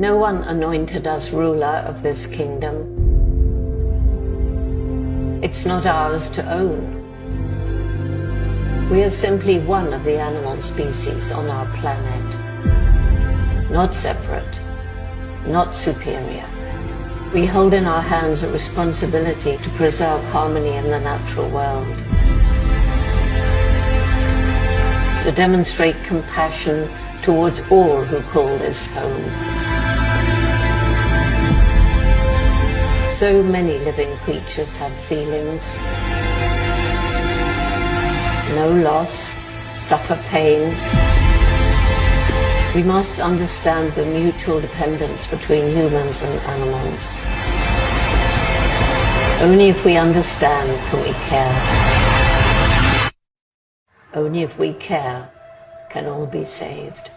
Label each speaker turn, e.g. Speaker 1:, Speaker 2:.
Speaker 1: No one anointed us ruler of this kingdom. It's not ours to own. We are simply one of the animal species on our planet. Not separate, not superior. We hold in our hands a responsibility to preserve harmony in the natural world, to demonstrate compassion towards all who call this home. So many living creatures have feelings, know loss, suffer pain. We must understand the mutual dependence between humans and animals. Only if we understand can we care. Only if we care can all be saved.